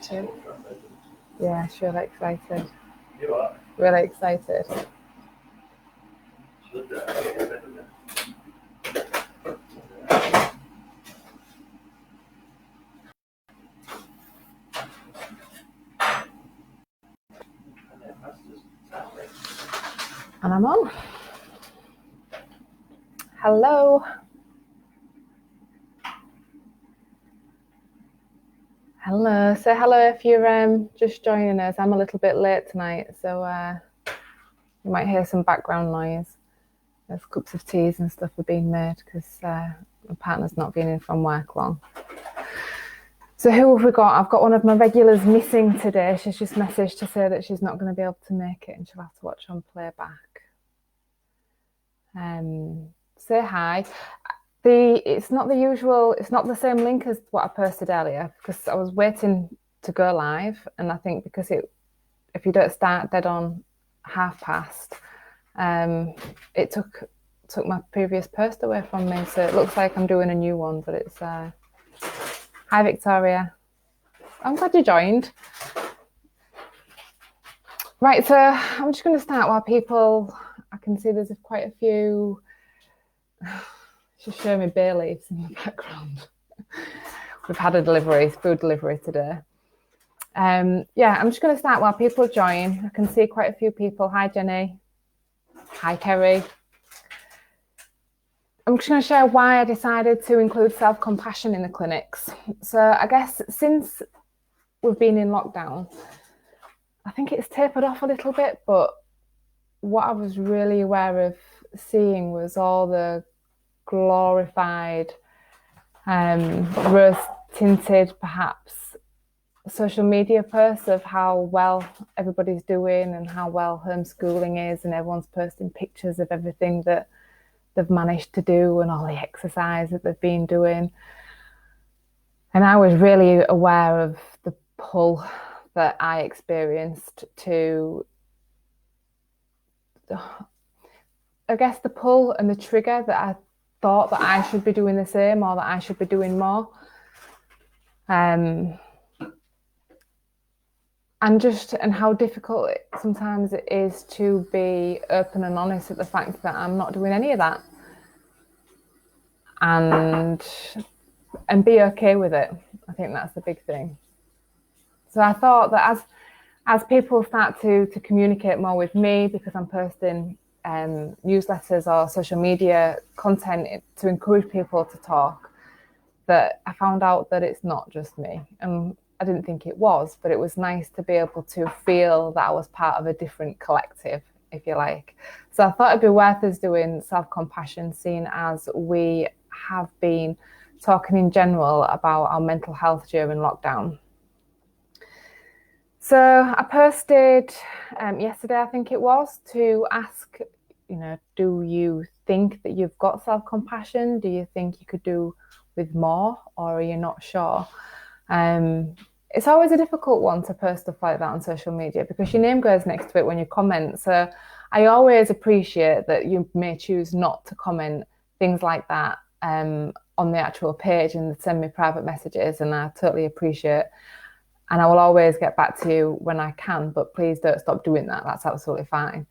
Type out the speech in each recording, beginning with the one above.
too. Yeah, she's really excited. You are. Really excited. And I'm on. Hello. Hello. Say hello if you're just joining us. I'm a little bit late tonight, so you might hear some background noise. There's cups of teas and stuff are being made because my partner's not been in from work long. So who have we got? I've got one of my regulars missing today. She's just messaged to say that she's not going to be able to make it and she'll have to watch on playback. Say hi. It's not the usual, it's not the same link as what I posted earlier because I was waiting to go live, and I think because if you don't start dead on past, it took my previous post away from me, so it looks like I'm doing a new one, but it's hi Victoria, I'm glad you joined. Right, so I'm just going to start while people, I can see there's quite a few. She's showing me bay leaves in the background. We've had a food delivery today. Yeah, I'm just going to start while people join. I can see quite a few people. Hi, Jenny. Hi, Kerry. I'm just going to share why I decided to include self-compassion in the clinics. So I guess since we've been in lockdown, I think it's tapered off a little bit, but what I was really aware of seeing was all the glorified, rose-tinted, perhaps, social media posts of how well everybody's doing and how well homeschooling is, and everyone's posting pictures of everything that they've managed to do and all the exercise that they've been doing. And I was really aware of the pull that I experienced to, I guess, the pull and the trigger that I thought that I should be doing the same or that I should be doing more. And how difficult sometimes it is to be open and honest at the fact that I'm not doing any of that. And be okay with it. I think that's the big thing. So I thought that as people start to communicate more with me, because I'm posting newsletters or social media content to encourage people to talk, that I found out that it's not just me. And I didn't think it was, but it was nice to be able to feel that I was part of a different collective, if you like. So I thought it'd be worth us doing self-compassion, seeing as we have been talking in general about our mental health during lockdown. So I posted yesterday, I think it was, to ask, do you think that you've got self-compassion? Do you think you could do with more, or are you not sure? It's always a difficult one to post stuff like that on social media because your name goes next to it when you comment. So I always appreciate that you may choose not to comment things like that on the actual page and send me private messages, and I totally appreciate. And I will always get back to you when I can, but please don't stop doing that. That's absolutely fine.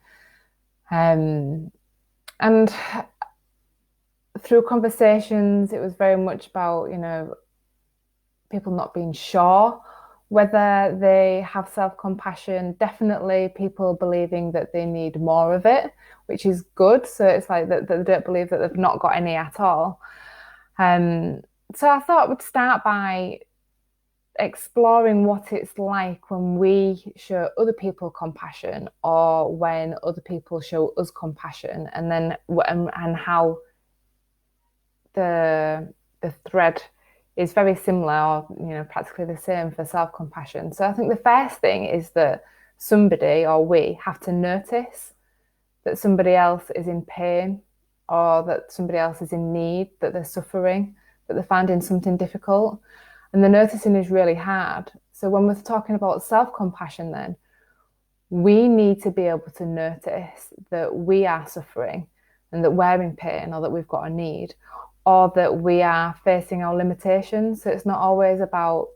And through conversations, it was very much about, people not being sure whether they have self-compassion. Definitely people believing that they need more of it, which is good. So it's like that they don't believe that they've not got any at all. So I thought we'd start by exploring what it's like when we show other people compassion or when other people show us compassion, and then and how the thread is very similar, or practically the same for self-compassion. So I think the first thing is that somebody, or we, have to notice that somebody else is in pain, or that somebody else is in need, that they're suffering, that they're finding something difficult. And the noticing is really hard. So when we're talking about self-compassion, then we need to be able to notice that we are suffering and that we're in pain, or that we've got a need, or that we are facing our limitations. So it's not always about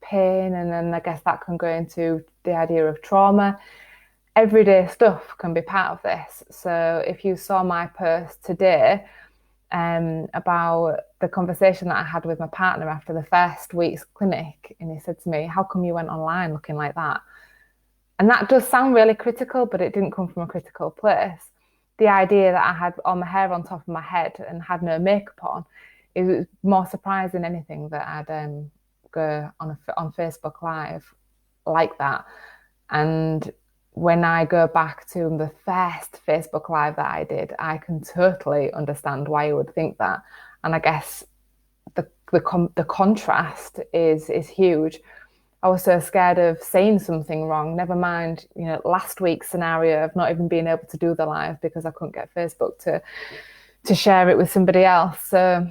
pain, and then I guess that can go into the idea of trauma. Everyday stuff can be part of this. So if you saw my post today about the conversation that I had with my partner after the first week's clinic, and he said to me, how come you went online looking like that? And that does sound really critical, but it didn't come from a critical place. The idea that I had all my hair on top of my head and had no makeup on, it was more surprising than anything that I'd go on Facebook Live like that. And when I go back to the first Facebook Live that I did, I can totally understand why you would think that. And I guess the contrast is huge. I was so scared of saying something wrong, never mind, last week's scenario of not even being able to do the live because I couldn't get Facebook to share it with somebody else. So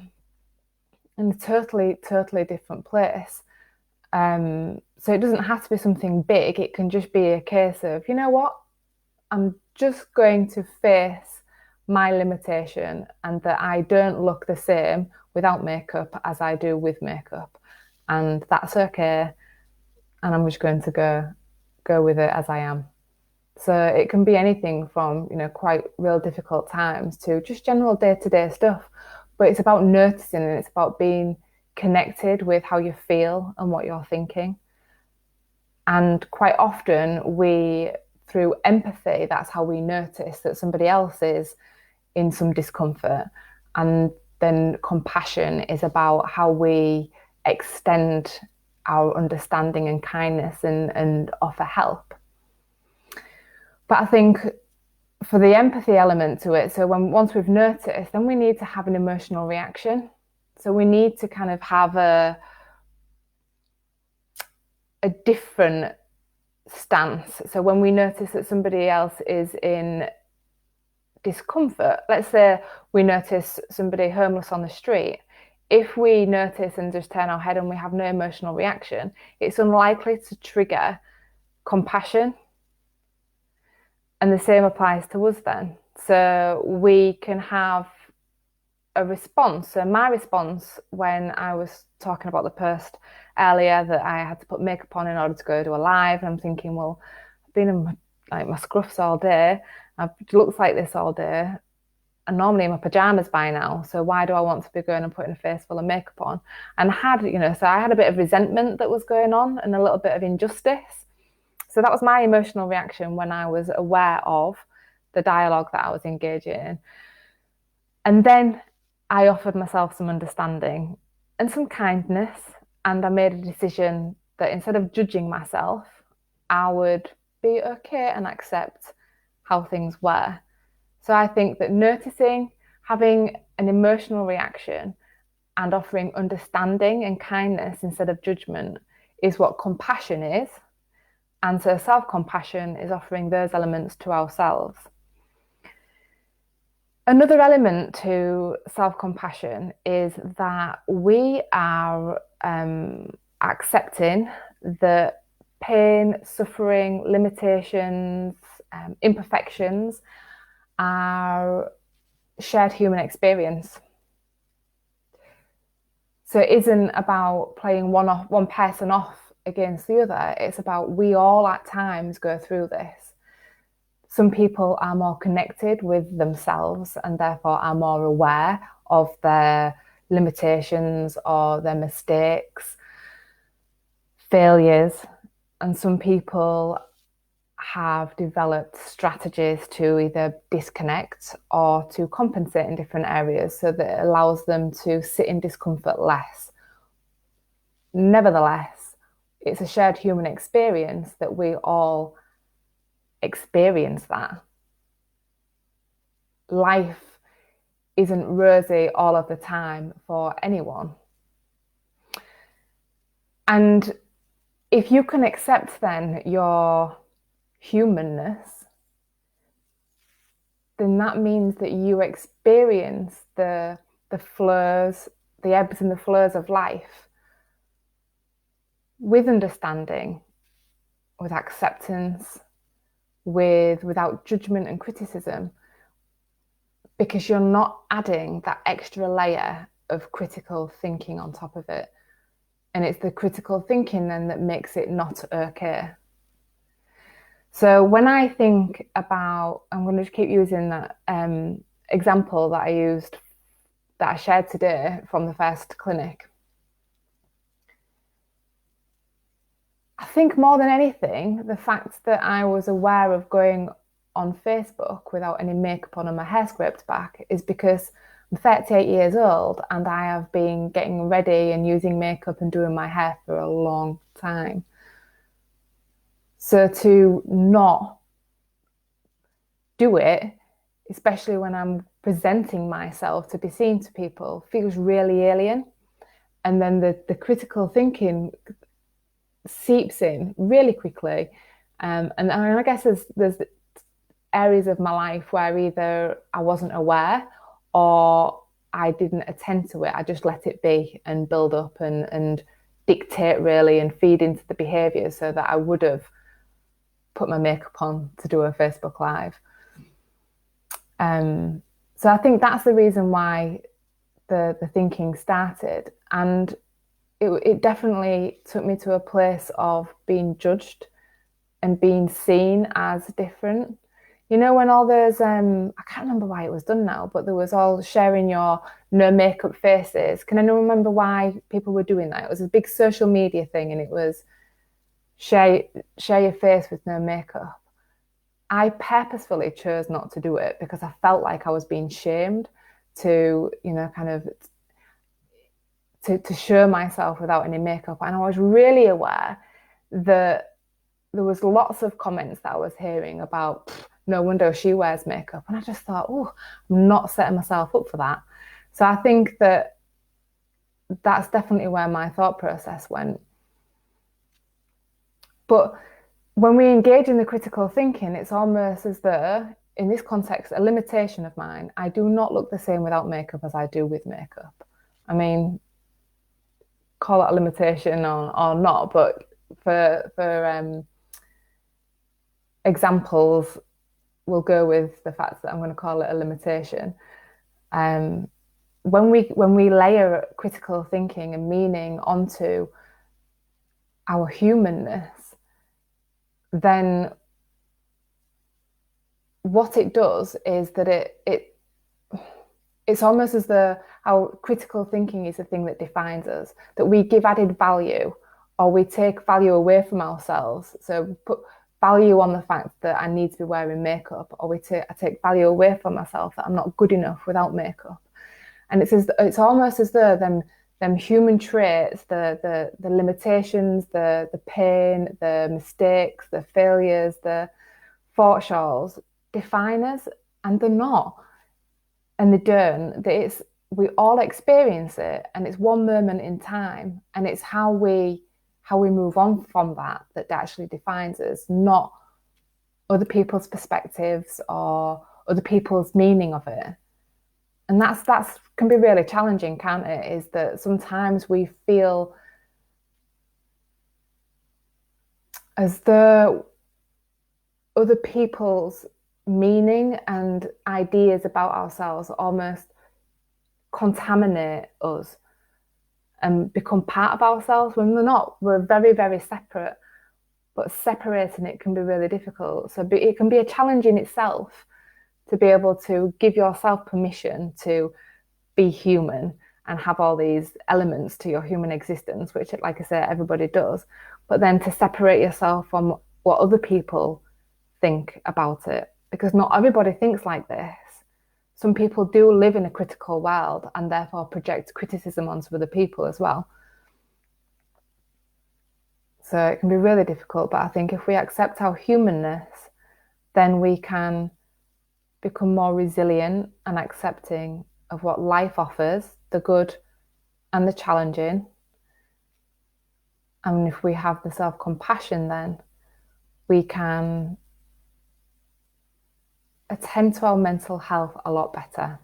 in a totally different place. So it doesn't have to be something big. It can just be a case of, you know what, I'm just going to face my limitation and that I don't look the same without makeup as I do with makeup. And that's okay. And I'm just going to go with it as I am. So it can be anything from, quite real difficult times to just general day-to-day stuff. But it's about noticing, and it's about being connected with how you feel and what you're thinking. And quite often through empathy, that's how we notice that somebody else is in some discomfort. And then compassion is about how we extend our understanding and kindness and offer help. But I think for the empathy element to it, so once we've noticed, then we need to have an emotional reaction. So we need to kind of have a different stance. So when we notice that somebody else is in discomfort, let's say we notice somebody homeless on the street, if we notice and just turn our head and we have no emotional reaction, it's unlikely to trigger compassion. And the same applies to us then. So we can have a response. So my response when I was talking about the post earlier that I had to put makeup on in order to go to a live, and I'm thinking, well, I've been in my scruffs all day. I've looked like this all day. I'm normally in my pajamas by now, so why do I want to be going and putting a face full of makeup on? And so I had a bit of resentment that was going on and a little bit of injustice. So that was my emotional reaction when I was aware of the dialogue that I was engaging in. And then I offered myself some understanding and some kindness, and I made a decision that instead of judging myself, I would be okay and accept how things were. So I think that noticing, having an emotional reaction and offering understanding and kindness instead of judgment is what compassion is. And so self-compassion is offering those elements to ourselves. Another element to self-compassion is that we are accepting that pain, suffering, limitations, imperfections are shared human experience. So it isn't about playing one person off against the other. It's about we all at times go through this. Some people are more connected with themselves and therefore are more aware of their limitations or their mistakes, failures. And some people have developed strategies to either disconnect or to compensate in different areas so that it allows them to sit in discomfort less. Nevertheless, it's a shared human experience that we all experience that. Life isn't rosy all of the time for anyone. And if you can accept then your humanness, then that means that you experience the flows, the ebbs and the flows of life with understanding, with acceptance, without judgment and criticism, because you're not adding that extra layer of critical thinking on top of it. And it's the critical thinking then that makes it not okay. So when I think about, I'm going to keep using that example that I shared today from the first clinic. I think more than anything, the fact that I was aware of going on Facebook without any makeup on and my hair scraped back is because I'm 38 years old and I have been getting ready and using makeup and doing my hair for a long time. So to not do it, especially when I'm presenting myself to be seen to people, feels really alien. And then the critical thinking seeps in really quickly. And I guess there's areas of my life where either I wasn't aware or I didn't attend to it. I just let it be and build up and dictate really and feed into the behaviour so that I would have put my makeup on to do a Facebook Live. So I think that's the reason why the thinking started. And it definitely took me to a place of being judged and being seen as different. You know, when all those, I can't remember why it was done now, but there was all sharing your no makeup faces. Can anyone remember why people were doing that? It was a big social media thing and it was share your face with no makeup. I purposefully chose not to do it because I felt like I was being shamed to, you know, kind of to show myself without any makeup. And I was really aware that there was lots of comments that I was hearing about, no wonder she wears makeup. And I just thought, oh, I'm not setting myself up for that. So I think that that's definitely where my thought process went. But when we engage in the critical thinking, it's almost as though, in this context, a limitation of mine, I do not look the same without makeup as I do with makeup. I mean, call that a limitation or not, but for examples, we'll go with the fact that I'm going to call it a limitation. When we layer critical thinking and meaning onto our humanness, then what it does is that it's almost as though our critical thinking is the thing that defines us, that we give added value or we take value away from ourselves. So we put value on the fact that I need to be wearing makeup, or I take value away from myself that I'm not good enough without makeup. And it's almost as though them human traits, the limitations, the pain, the mistakes, the failures, the fortunes define us, and they're not. And they don't. We all experience it, and it's one moment in time, and it's how we move on from that actually defines us, not other people's perspectives or other people's meaning of it. And that's can be really challenging, can't it? Is that sometimes we feel as though other people's meaning and ideas about ourselves almost contaminate us and become part of ourselves when they're not. We're very, very separate, but separating it can be really difficult. So it can be a challenge in itself to be able to give yourself permission to be human and have all these elements to your human existence, which, like I said, everybody does. But then to separate yourself from what other people think about it, because not everybody thinks like this. Some people do live in a critical world and therefore project criticism onto other people as well. So it can be really difficult, but I think if we accept our humanness, then we can become more resilient and accepting of what life offers, the good and the challenging. And if we have the self-compassion, then we can attend to our mental health a lot better.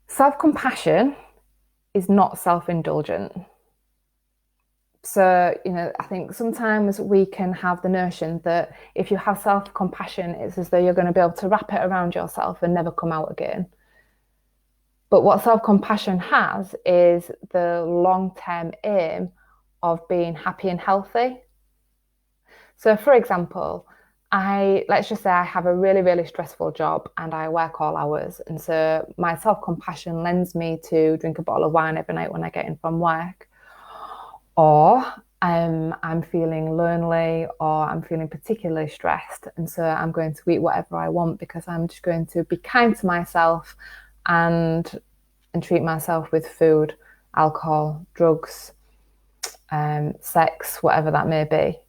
Self-compassion is not self-indulgent. So, you know, I think sometimes we can have the notion that if you have self-compassion, it's as though you're going to be able to wrap it around yourself and never come out again. But what self-compassion has is the long-term aim of being happy and healthy. So for example, let's just say I have a really, really stressful job and I work all hours. And so my self-compassion lends me to drink a bottle of wine every night when I get in from work. Or I'm feeling lonely or I'm feeling particularly stressed. And so I'm going to eat whatever I want because I'm just going to be kind to myself and treat myself with food, alcohol, drugs, sex, whatever that may be.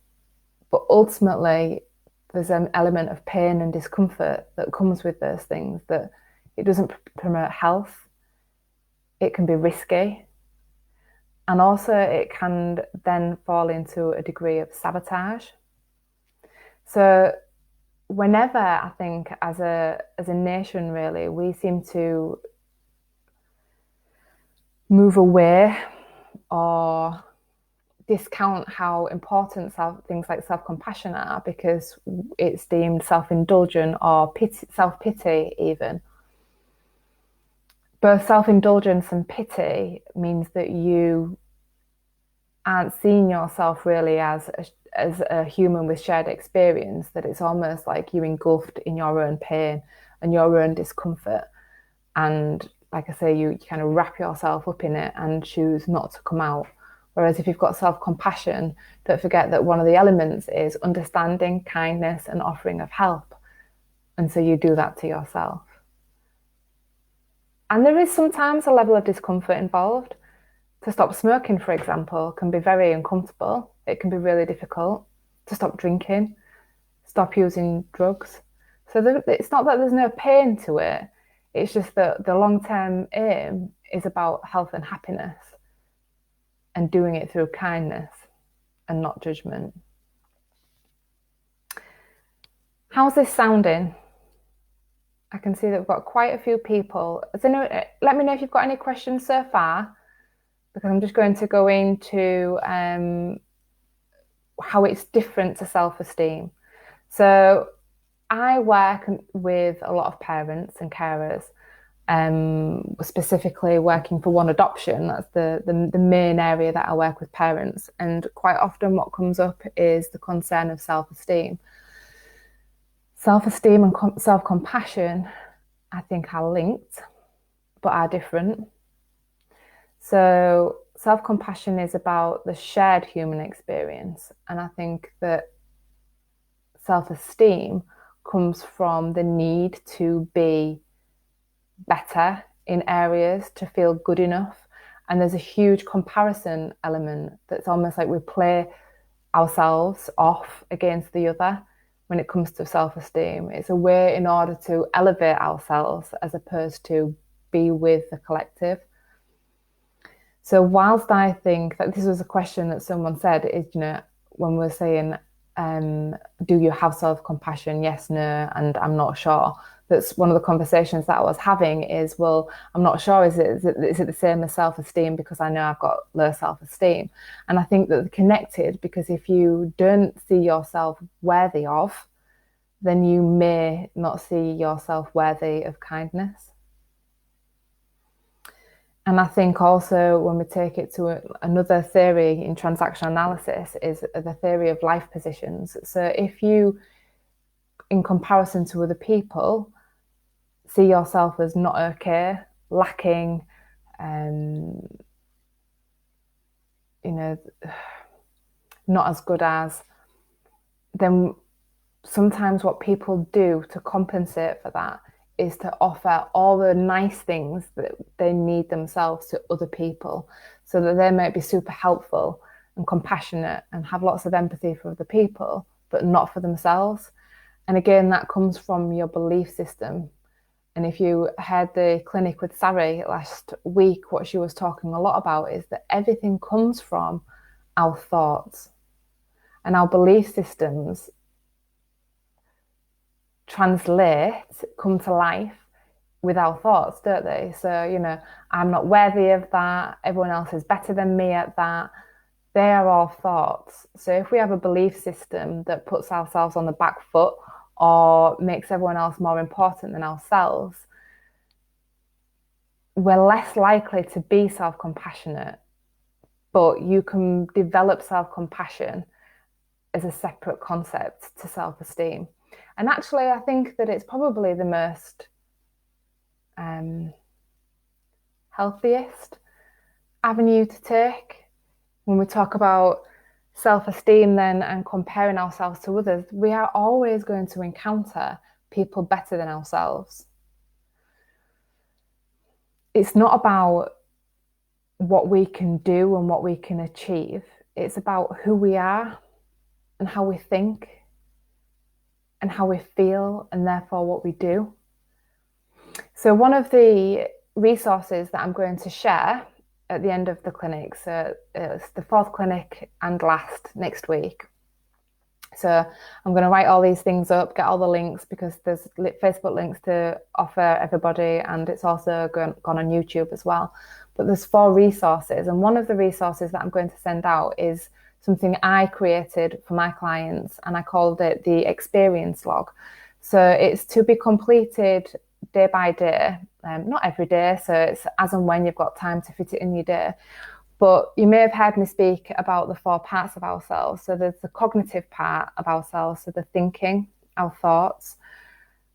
But ultimately, there's an element of pain and discomfort that comes with those things, that it doesn't promote health. It can be risky. And also it can then fall into a degree of sabotage. So whenever I think as a nation really, we seem to move away or discount how important things like self-compassion are because it's deemed self-indulgent or self-pity even. Both self-indulgence and pity means that you aren't seeing yourself really as a human with shared experience, that it's almost like you're engulfed in your own pain and your own discomfort. And like I say, you kind of wrap yourself up in it and choose not to come out. Whereas if you've got self-compassion, don't forget that one of the elements is understanding, kindness, and offering of help. And so you do that to yourself. And there is sometimes a level of discomfort involved. To stop smoking, for example, can be very uncomfortable. It can be really difficult. To stop drinking, stop using drugs. So it's not that there's no pain to it. It's just that the long-term aim is about health and happiness and doing it through kindness and not judgment. How's this sounding? I can see that we've got quite a few people. Let me know if you've got any questions so far, because I'm just going to go into how it's different to self-esteem. So I work with a lot of parents and carers, specifically working for One Adoption. That's the main area that I work with parents. And quite often what comes up is the concern of self-esteem. Self-esteem and self-compassion, I think, are linked, but are different. So self-compassion is about the shared human experience. And I think that self-esteem comes from the need to be better in areas, to feel good enough. And there's a huge comparison element that's almost like we play ourselves off against the other when it comes to self-esteem. It's a way in order to elevate ourselves as opposed to be with the collective. So whilst I think that this was a question that someone said is, when we're saying, do you have self-compassion? Yes, no, and I'm not sure. That's one of the conversations that I was having is, well, I'm not sure, is it the same as self-esteem, because I know I've got low self-esteem. And I think that they're connected, because if you don't see yourself worthy of, then you may not see yourself worthy of kindness. And I think also when we take it to another theory in transactional analysis is the theory of life positions. So if you, in comparison to other people, see yourself as not okay, lacking, not as good as, then sometimes what people do to compensate for that is to offer all the nice things that they need themselves to other people, so that they might be super helpful and compassionate and have lots of empathy for other people, but not for themselves. And again, that comes from your belief system. And if you heard the clinic with Sari last week, what she was talking a lot about is that everything comes from our thoughts, and our belief systems come to life with our thoughts, don't they? So, I'm not worthy of that. Everyone else is better than me at that. They are all thoughts. So if we have a belief system that puts ourselves on the back foot or makes everyone else more important than ourselves, we're less likely to be self-compassionate, but you can develop self-compassion as a separate concept to self-esteem. And actually, I think that it's probably the most healthiest avenue to take when we talk about self-esteem then and comparing ourselves to others. We are always going to encounter people better than ourselves. It's not about what we can do and what we can achieve. It's about who we are and how we think and how we feel, and therefore what we do. So one of the resources that I'm going to share at the end of the clinic, so it's the 4th clinic and last next week. So I'm going to write all these things up, get all the links, because there's Facebook links to offer everybody, and it's also gone on YouTube as well. But there's 4 resources, and one of the resources that I'm going to send out is something I created for my clients, and I called it the experience log. So it's to be completed day by day, not every day, so it's as and when you've got time to fit it in your day. But you may have heard me speak about the 4 parts of ourselves. So there's the cognitive part of ourselves, so the thinking, our thoughts.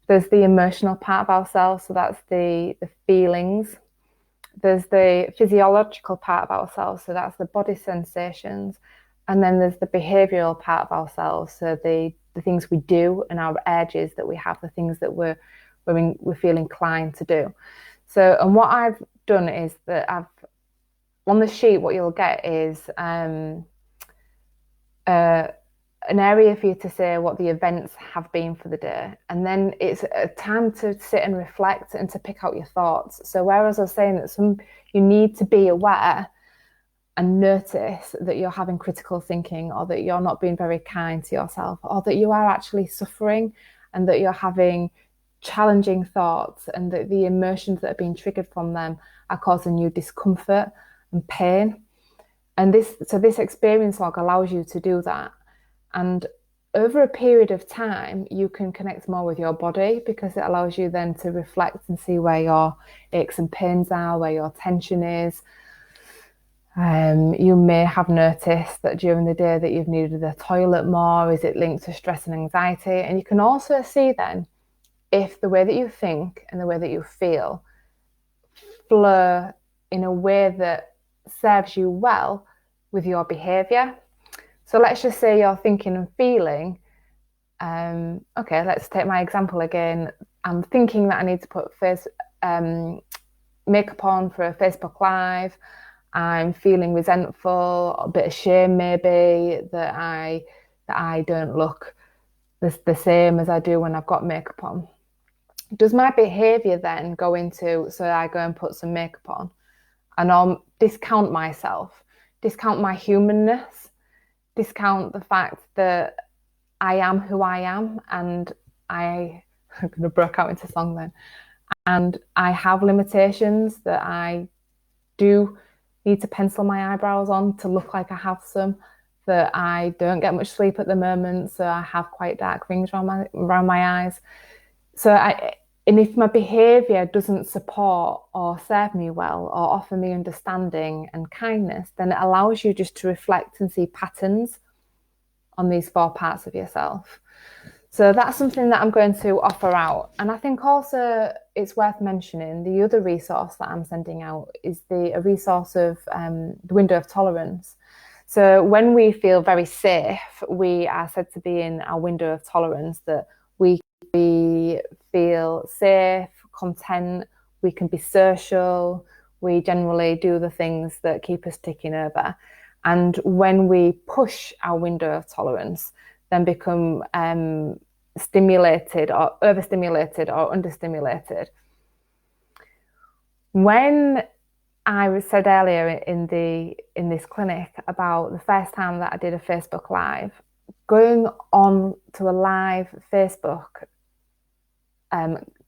There's the emotional part of ourselves, so that's the feelings. There's the physiological part of ourselves, so that's the body sensations. And then there's the behavioural part of ourselves, so the things we do and our urges that we have, the things that we feel inclined to do. So, and what I've done is that on the sheet, what you'll get is an area for you to say what the events have been for the day. And then it's a time to sit and reflect and to pick out your thoughts. So whereas I was saying that you need to be aware and notice that you're having critical thinking, or that you're not being very kind to yourself, or that you are actually suffering and that you're having challenging thoughts, and that the emotions that are being triggered from them are causing you discomfort and pain. And this experience log allows you to do that. And over a period of time, you can connect more with your body, because it allows you then to reflect and see where your aches and pains are, where your tension is. You may have noticed that during the day that you've needed the toilet more. Is it linked to stress and anxiety? And you can also see then if the way that you think and the way that you feel flow in a way that serves you well with your behaviour. So let's just say you're thinking and feeling, okay, let's take my example again. I'm thinking that I need to put makeup on for a Facebook Live. I'm feeling resentful, a bit of shame maybe that I don't look the same as I do when I've got makeup on. Does my behaviour then go into, so I go and put some makeup on and I'll discount myself, discount my humanness, discount the fact that I am who I am, and I'm going to break out into song then, and I have limitations, that I do need to pencil my eyebrows on to look like I have some, that I don't get much sleep at the moment, so I have quite dark rings around my eyes. And if my behaviour doesn't support or serve me well or offer me understanding and kindness, then it allows you just to reflect and see patterns on these 4 parts of yourself. So that's something that I'm going to offer out. And I think also it's worth mentioning the other resource that I'm sending out is a resource of the window of tolerance. So when we feel very safe, we are said to be in our window of tolerance, that we feel safe, content, we can be social, we generally do the things that keep us ticking over. And when we push our window of tolerance, then become stimulated or overstimulated or understimulated. When I said earlier in this clinic about the first time that I did a Facebook Live, going on to a live Facebook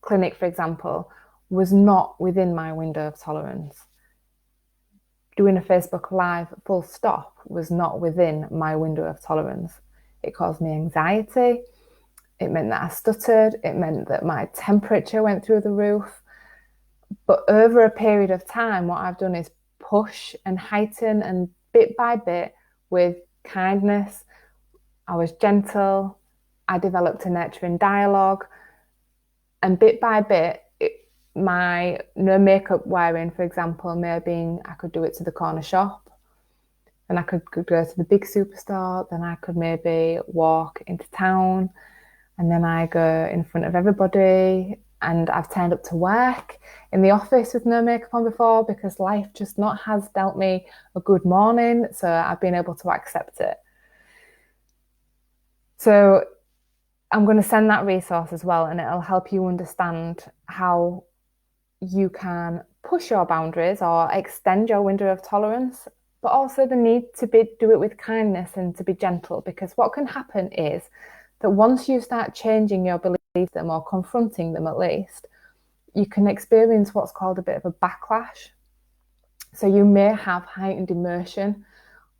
clinic, for example, was not within my window of tolerance. Doing a Facebook Live full stop was not within my window of tolerance. It caused me anxiety. It meant that I stuttered. It meant that my temperature went through the roof. But over a period of time, what I've done is push and heighten, and bit by bit, with kindness, I was gentle, I developed a nurturing dialogue, and bit by bit, my no makeup wearing, for example, may have been, I could do it to the corner shop, then I could go to the big superstore, then I could maybe walk into town, and then I go in front of everybody. And I've turned up to work in the office with no makeup on before, because life just not has dealt me a good morning. So I've been able to accept it. So I'm going to send that resource as well, and it'll help you understand how you can push your boundaries or extend your window of tolerance, but also the need to do it with kindness and to be gentle. Because what can happen is that once you start changing your beliefs them, or confronting them at least, you can experience what's called a bit of a backlash. So you may have heightened emotion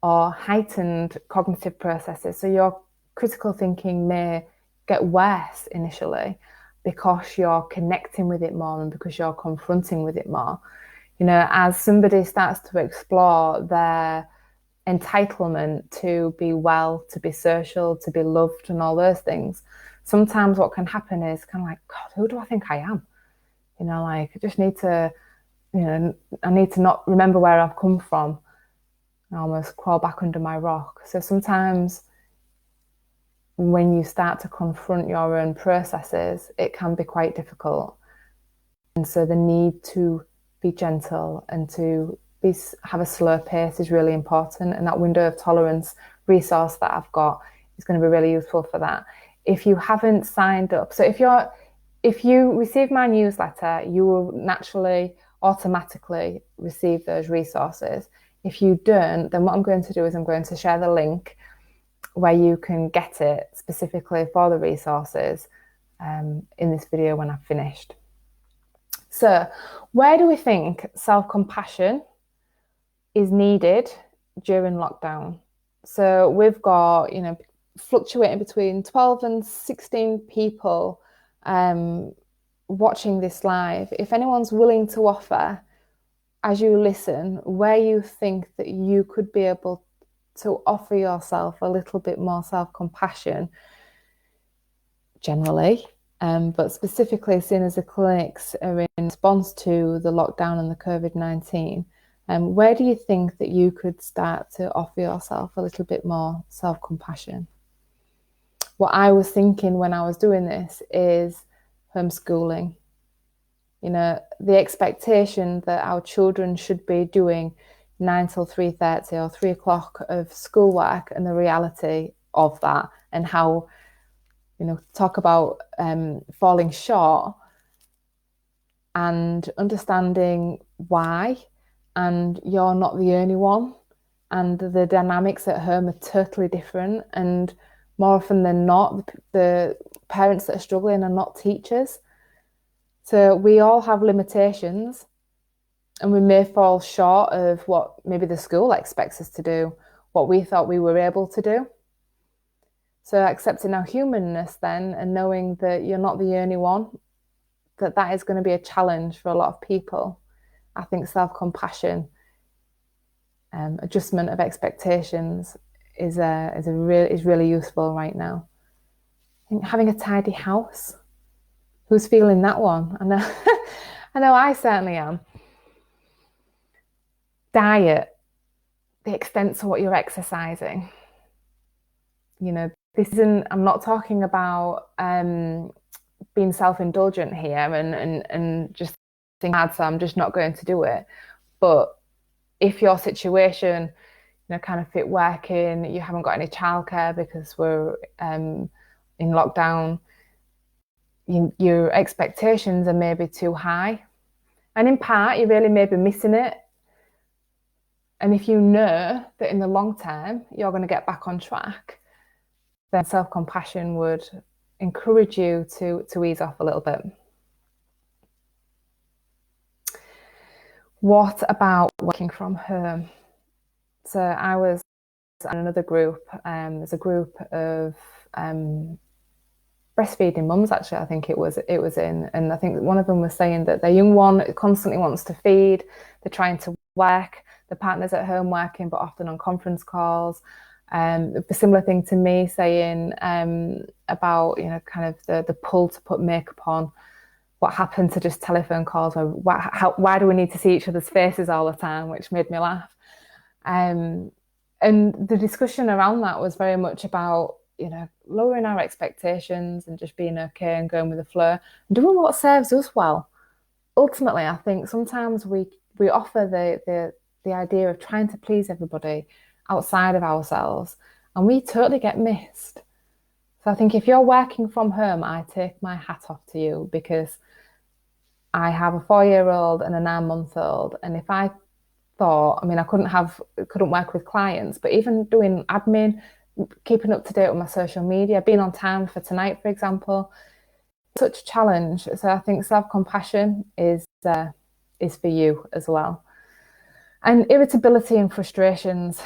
or heightened cognitive processes. So your critical thinking may get worse initially because you're connecting with it more and because you're confronting with it more. You know, as somebody starts to explore their entitlement to be well, to be social, to be loved, and all those things, sometimes what can happen is kind of like, God, who do I think I am? You know, like, I just need to, you know, I need to not remember where I've come from and almost crawl back under my rock. So sometimes when you start to confront your own processes, it can be quite difficult. And so the need to be gentle and to have a slow pace is really important. And that window of tolerance resource that I've got is going to be really useful for that. If you haven't signed up, so if you receive my newsletter, you will naturally, automatically receive those resources. If you don't, then what I'm going to do is I'm going to share the link where you can get it specifically for the resources in this video when I've finished. So, where do we think self-compassion is needed during lockdown? So we've got, you know, fluctuating between 12 and 16 people watching this live. If anyone's willing to offer, as you listen, where you think that you could be able to offer yourself a little bit more self-compassion generally, but specifically seeing as the clinics are in response to the lockdown and the COVID-19, where do you think that you could start to offer yourself a little bit more self-compassion? What I was thinking when I was doing this is homeschooling. You know, the expectation that our children should be doing 9 till 3:30 or 3 o'clock of schoolwork, and the reality of that, and how, you know, talk about falling short, and understanding why, and you're not the only one, and the dynamics at home are totally different, and more often than not, the parents that are struggling are not teachers. So we all have limitations, and we may fall short of what maybe the school expects us to do, what we thought we were able to do. So accepting our humanness then, and knowing that you're not the only one, that is going to be a challenge for a lot of people. I think self-compassion, adjustment of expectations is really useful right now. I think having a tidy house. Who's feeling that one? I know, I know I certainly am. Diet, the extent to what you're exercising. You know, I'm not talking about being self-indulgent here and just think hard, so I'm just not going to do it. But if your situation, you know, kind of fit working, you haven't got any childcare because we're in lockdown, your expectations are maybe too high, and in part you really may be missing it. And if you know that in the long term you're going to get back on track, then self-compassion would encourage you to ease off a little bit. What about working from home? So I was in another group. There's a group of breastfeeding mums, actually, I think it was in, and I think one of them was saying that their young one constantly wants to feed, they're trying to work, the partner's at home working, but often on conference calls. A similar thing to me saying about, you know, kind of the pull to put makeup on. What happened to just telephone calls? Why do we need to see each other's faces all the time? Which made me laugh. And the discussion around that was very much about, you know, lowering our expectations and just being okay and going with the flow and doing what serves us well. Ultimately, I think sometimes we offer the idea of trying to please everybody outside of ourselves, and we totally get missed. So I think if you're working from home, I take my hat off to you, because I have a 4-year-old and a 9-month-old, and if I thought, I mean, I couldn't work with clients, but even doing admin, keeping up to date with my social media, being on time for tonight, for example, such a challenge. So I think self-compassion is for you as well. And irritability and frustrations.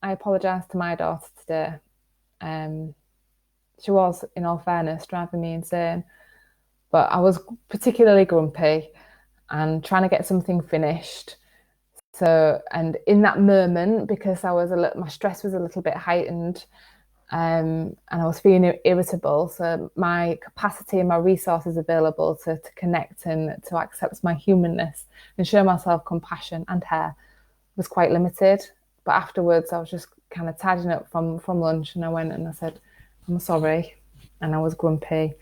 I apologise to my daughter today. She was, in all fairness, driving me insane. But I was particularly grumpy and trying to get something finished. So, and in that moment, because my stress was a little bit heightened, and I was feeling irritable, so my capacity and my resources available to connect and to accept my humanness and show myself compassion and her was quite limited. But afterwards, I was just kind of tidying up from lunch, and I went and I said, "I'm sorry," and I was grumpy,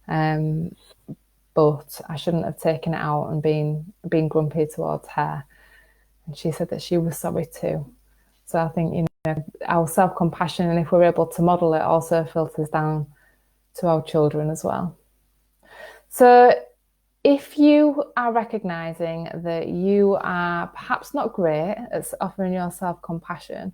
but I shouldn't have taken it out and been grumpy towards her. And she said that she was sorry too. So I think, you know, our self-compassion, and if we're able to model it, also filters down to our children as well. So if you are recognizing that you are perhaps not great at offering your self-compassion,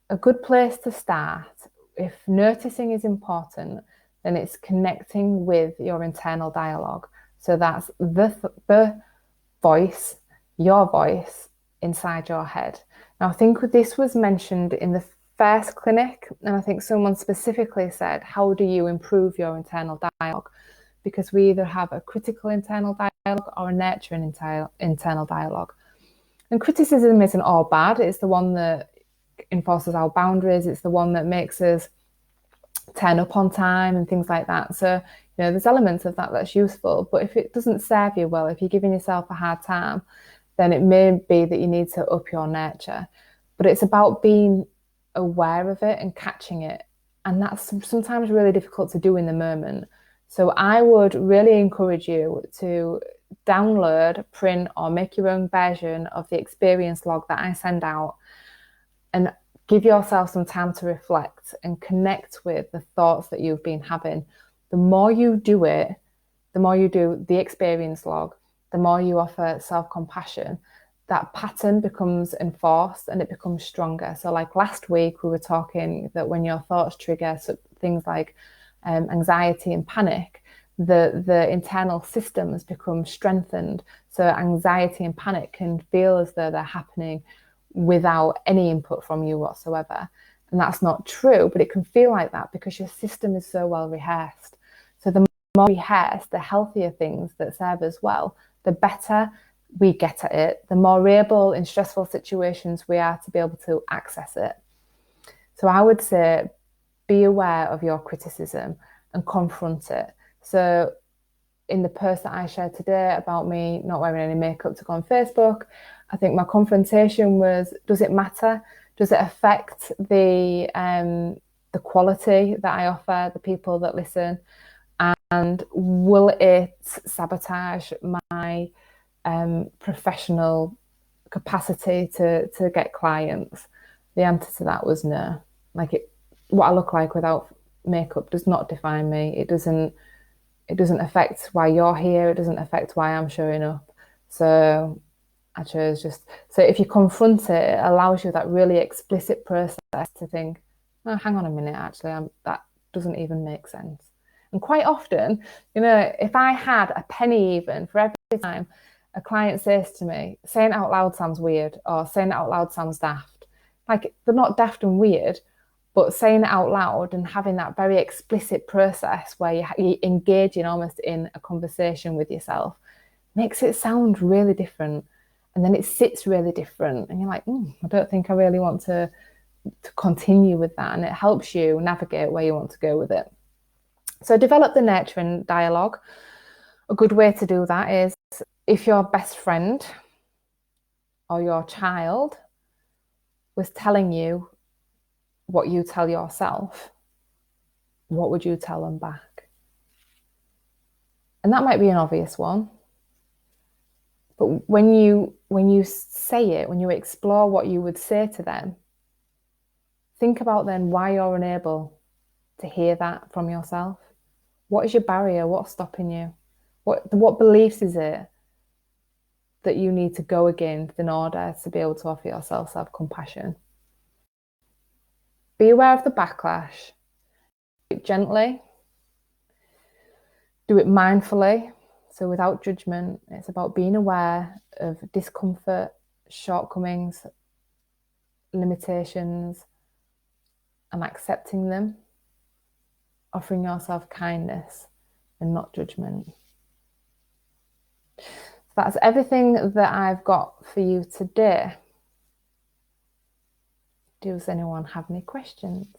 a good place to start, if noticing is important, then it's connecting with your internal dialogue. So that's the voice, your voice inside your head. Now, I think this was mentioned in the first clinic, and I think someone specifically said, how do you improve your internal dialogue? Because we either have a critical internal dialogue or a nurturing internal dialogue. And criticism isn't all bad. It's the one that enforces our boundaries. It's the one that makes us turn up on time and things like that. So, you know, there's elements of that that's useful. But if it doesn't serve you well, if you're giving yourself a hard time, then it may be that you need to up your nurture. But it's about being aware of it and catching it. And that's sometimes really difficult to do in the moment. So I would really encourage you to download, print, or make your own version of the experience log that I send out, and give yourself some time to reflect and connect with the thoughts that you've been having. The more you do it, the more you do the experience log, the more you offer self-compassion, that pattern becomes enforced and it becomes stronger. So like last week, we were talking that when your thoughts trigger things like anxiety and panic, the internal systems become strengthened. So anxiety and panic can feel as though they're happening without any input from you whatsoever. And that's not true, but it can feel like that because your system is so well rehearsed. So the more rehearsed, the healthier things that serve us well, the better we get at it, the more able in stressful situations we are to be able to access it. So I would say, be aware of your criticism and confront it. So in the post that I shared today about me not wearing any makeup to go on Facebook, I think my confrontation was, does it matter? Does it affect the quality that I offer, the people that listen? And will it sabotage my professional capacity to get clients? The answer to that was no. What I look like without makeup does not define me. It doesn't affect why you're here. It doesn't affect why I'm showing up. So I chose so if you confront it, it allows you that really explicit process to think, oh, hang on a minute, actually, that doesn't even make sense. And quite often, you know, if I had a penny even for every time a client says to me, saying it out loud sounds weird, or saying it out loud sounds daft. Like, they're not daft and weird, But saying it out loud and having that very explicit process where you're engaging almost in a conversation with yourself makes it sound really different. And then it sits really different. And you're like, I don't think I really want to continue with that. And it helps you navigate where you want to go with it. So develop the nurturing dialogue. A good way to do that is if your best friend or your child was telling you what you tell yourself, what would you tell them back? And that might be an obvious one. But when you say it, when you explore what you would say to them, think about then why you're unable to hear that from yourself. What is your barrier? What's stopping you? What beliefs is it that you need to go against in order to be able to offer yourself self-compassion? Be aware of the backlash. Do it gently. Do it mindfully. So without judgment. It's about being aware of discomfort, shortcomings, limitations, and accepting them. Offering yourself kindness and not judgment. So that's everything that I've got for you today. Does anyone have any questions?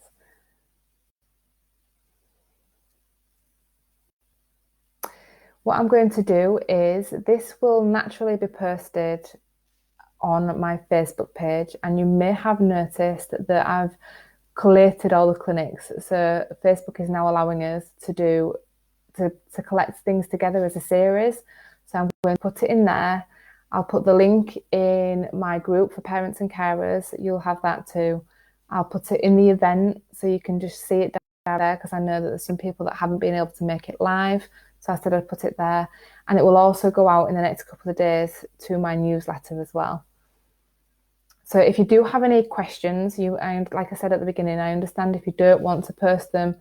What I'm going to do is this will naturally be posted on my Facebook page, and you may have noticed that I've collated all the clinics. So Facebook is now allowing us to collect things together as a series. So I'm going to put it in there. I'll put the link in my group for parents and carers. You'll have that too. I'll put it in the event so you can just see it down there, because I know that there's some people that haven't been able to make it live. So I said I'd put it there. And it will also go out in the next couple of days to my newsletter as well. So if you do have any questions, like I said at the beginning, I understand if you don't want to post them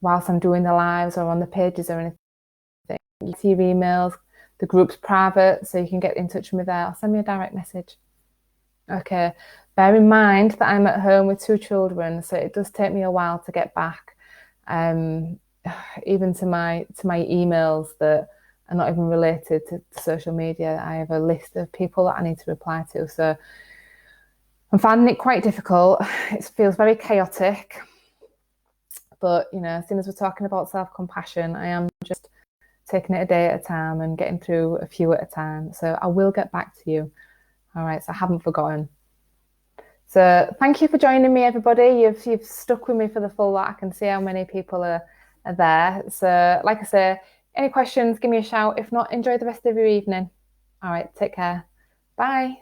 whilst I'm doing the lives or on the pages or anything. You see your emails, the group's private, so you can get in touch with me there, or send me a direct message. Okay, bear in mind that I'm at home with 2 children, so it does take me a while to get back, even to my emails that are not even related to social media. I have a list of people that I need to reply to, so I'm finding it quite difficult. It feels very chaotic. But, as soon as we're talking about self-compassion, I am just taking it a day at a time and getting through a few at a time. So I will get back to you. All right, so I haven't forgotten. So thank you for joining me, everybody. You've stuck with me for the full lot. I can see how many people are there. So like I say, any questions, give me a shout. If not, enjoy the rest of your evening. All right, take care. Bye.